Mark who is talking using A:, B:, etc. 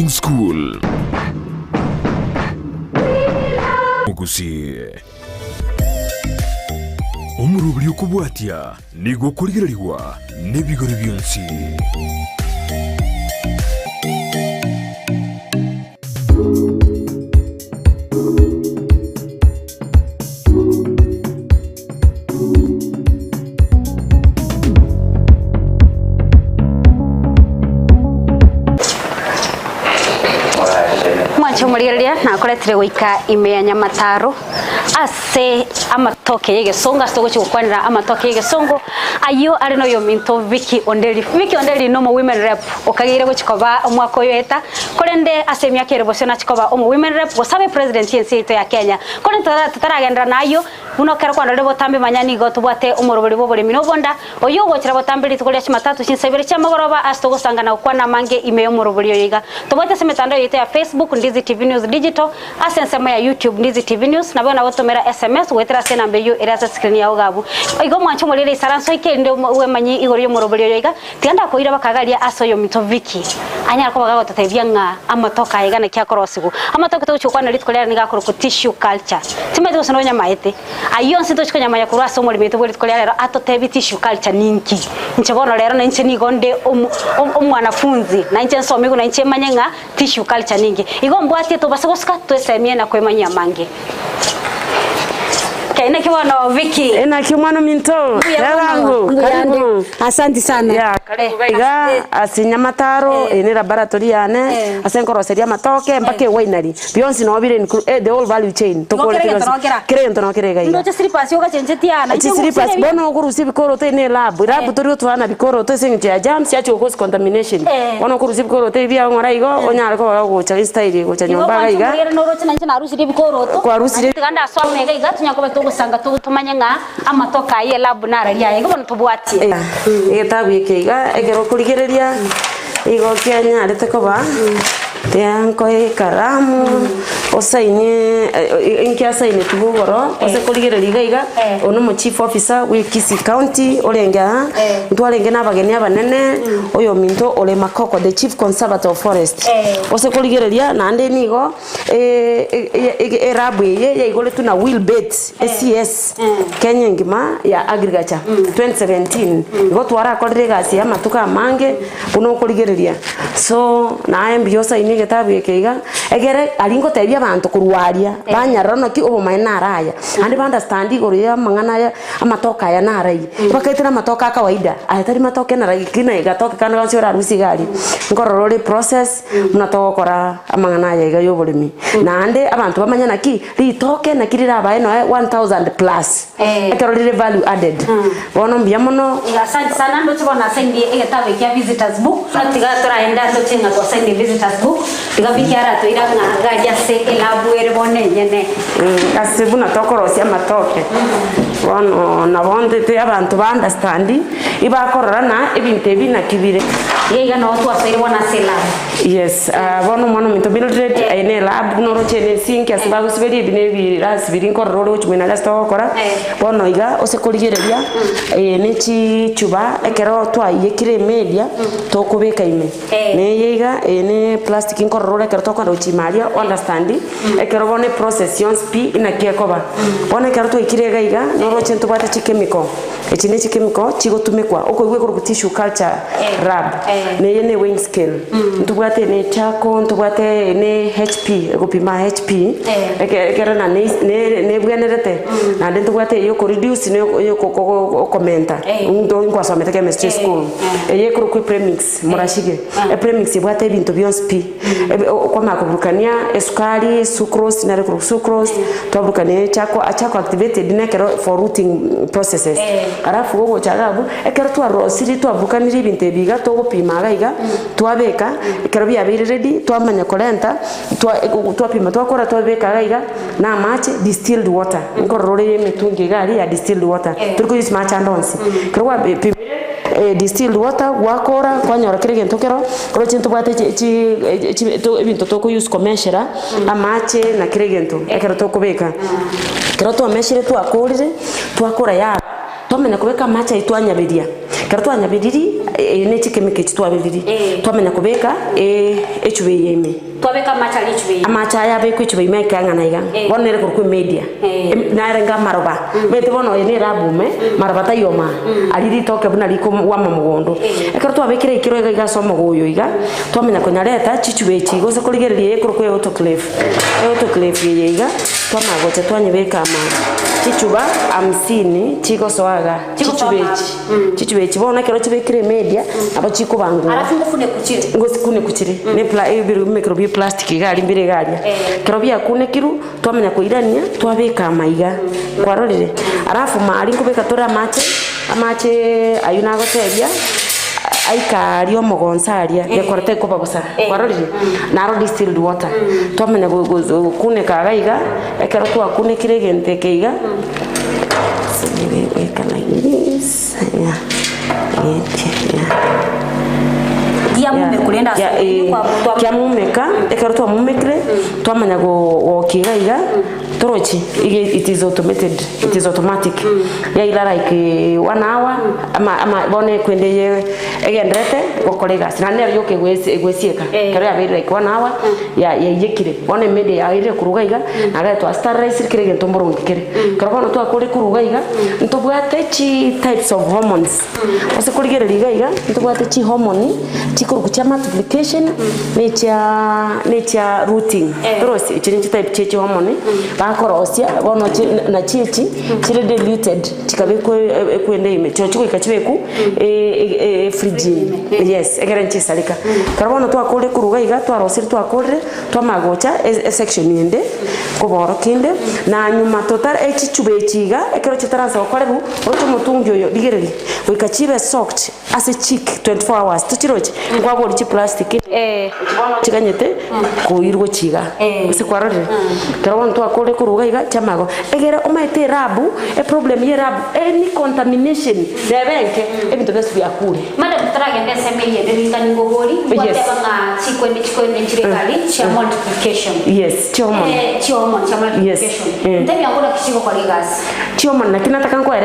A: School. Mugusie. Umurubiri ukubwatia nigo kurigirwa n'ibigori byonsi.
B: Muriria na koretire wika ime Nyamataro ase amatoke yegesonga stogo chukwanira amatoke yegesongo ayo ari no yo minto Vicky Onderi no mo women rep okagire gochikoba omwako yoeta korende ase myaka erebosyo na chikoba omo women rep gosabe president yensi ya Kenya korende tutaragendera nayo muno kero kwanda lebo tambe manyani go tubwate umurobori bobore minobonda oyo gochira botambiri tukolia chimatatu chinsebere chamagoroba astogo sangana ukwana mange ime umurobori yoyiga tubwate se mitandao yetu ya Facebook Ndizi TV News Digital asensema ya YouTube Ndizi TV News na bona botomera SMS wetera se nambe yo erasa screen ya ugabu igo mwancho mulire isaranso ikende we manyi igoro yo murobori yoyiga tiganda ko ira bakagalia aso yo mito Vicky anya ko bagago tatebya nga amatoka yigana kya korosigo amatoka to chukwana litkolera niga ko tissue culture timezo sononya maete ayo nsito chikonya maya kurasa muri mito bwo litkolera rero atotebi tissue culture ninki nchebono rero na nche nigonde omwanafunzi na nche nsomigo na nche manyenga tissue culture ningi igo mbwati to basogoska to semie na kwemanya mange kaina kiwana Vicky
C: ena kimwana minto yarangu karibu
B: asante sana
C: ya karibu baiga asinyamataro ene laboratory yane asenkoroseria matoke mpake winery beyonce no bire the whole value chain kirento no kirega
B: ndo chesiripas yoga chenjetiana
C: chesiripas bono kurusi bikoro te ne lab tori utwana bikoro te singi ya germs ya cause contamination bono kurusi bikoro te bia ngora igo onyare ko gocha style gocha nyomba gaiga
B: no rocha nanche na rusi bikoro to
C: kwa rusi
B: tiganda swame gaiga tunyako sanga tumanyanga amatoka ye lab nararia igo bono tubwati
C: egetabu ikiga egero kurigereria igo Kenya arete koba yanko karamu osaine inkia saine tubugoro ose kurigereria gaiga ono mo chief officer we Kisii County olenga ntwalenga nabageni abanene oyo minto ole Makoko the chief conservator of forest ose kurigereria nande nigo erabu ye igole tuna will bet SCS Kenya ngima ya agriculture 2017 igo twara akorire gasi ya matuka mange uno kurigereria so na embiosa ini getabu ikiga egere aringo tebia bantu kurwaria banyarano ki obo maina araya andi understand igoro ya mangana ya amatoka ya narai bakaitira matoka kawaida ayatari matoka na rai kina igatoka kana gansi ora rusi gari ngororore process munatokora amangana ya iga yoborimi na ande abantu bamanyana ki ritoke na kirira bae no 1000 plus ekerorire value added bono mbia mono
B: asante sana ndo tubona sendi egetabu ya visitors book tiga toraenda ndo tinga ko sendi visitors book tiga bikiara to ira ngaja se elabu erebone nyene
C: asibu na tokorosia matoke bono na bonde te abantu ba understand ibakorora na ebinte bina kibire
B: yega no tu asere bona sela
C: yes bono mono minto build ene lab no rochene sinki asibago siberi bine bira sibiri kororo uchumena la stokora bono iga ose kurigereria ne chi chuba ekero twa yekire media to kubeka ime ne yega ene plastic inkororo ekero to kwanda uchimaria understand ekero bone processions pi inakekoba bono ekero to ikirega iga no rochen to bata chemical echine chemical chigotumekwa okoigwe ku tissue culture lab ne yene weighing scale ntubwate ne chako ntubwate ne HP gupima HP ekera na ne bwenerete na ntubwate yo ko reduce ne yo ko commenta ndo ngwasomete chemistry school eye ku premix murashige premix ibwate bintu byonse pi kwa makubukania esukari sucrose na sucrose tubukane chako activated ne kero for routing processes arafu go chagabu ekero twa rosiri twabukanira ibinte biga to gupima gaiga twabeka ekero bya biri ready twamanya kolenta twapima twakora twabeka gaiga na match distilled water ngororore metungi gari ya distilled water turiko use match andonsi kerwa distilled water wakora kwanyora kirege ntokero koro chintu bwate to ibintu to ko use commercial amache na kirege nto ekero to kubeka kero to meshire twakorire twakora ya tomena kubeka macha itwanyaberia kero twanyabiriri ne chikemike chitwabiriri twamenya kubeka echuwe yeme
B: twabeka machali chuwe
C: amacha ya be kwichuwe ime kangana iga bonere ku media na renga maroba bete bono ene rabume maroba tayoma aliri toke buna liko wa mamugondo ekero twabekire ikiro iga somo goyo iga twamenya kunyareta chichuwe chigo se kuligererie ekuru kwe autoclave ye iga twamagocha twanyebeka ama chichuba 50 chiko soaga chichubechi bona kero chibekire media aba chiko bangu
B: alafu ngofune kuchire
C: ne microbi plastic gali mbire galia kero bya kune kiru twamenya kuirania twabeka maiga kwarorire alafu mali kubeka tora amache ayuna gotebia aikario mogonsaria yakorete kubabusa kwarorire naro distilled water twamenya kune kagaiga ekero twakune kire gente keiga kia mumeka ekero twamumekire twamenya gokigaiga torochi it is automatic ya ila like 1 hour ama bone kwende egendrete gokorega sina ne yoke gwesieka kero ya be like 1 hour ya yekire bone mede ya ire kurugaiga naga to star rice kire gento morongikire kero bono to akore kurugaiga ntobwate chi types of hormones ose kurigere ligaiga ntobwate chi hormone chikurukucha multiplication nature rooting torosi ichini type chi hormone bakorosia bono na chichi chire diluted chikabekwe ekwende ime chochiko ikachibeku fridge yes egerenchi salika karabono twakore kurugaiga twarosiri twakore twamagocha section yende kuboro kinde na nyuma total echichubechiga ekero chitaransa okoreru ocho mutungi oyo digereri wikachibe soaked as a chick 24 hours tuchirochi kwabori chi plastic chikanyete kuirwo chiga usikwarorire karabono twakore kurugaiga chamago egere omaite rabu problem ye rabu any contamination debenke ebintu besu byakure
B: madam tragende semeye deringani ngogori kwatebanga chikwende chirekali cha multiplication
C: yes chioma
B: cha multiplication ndebi angora kishiko kwa legacy
C: chioma nakina taka ngwa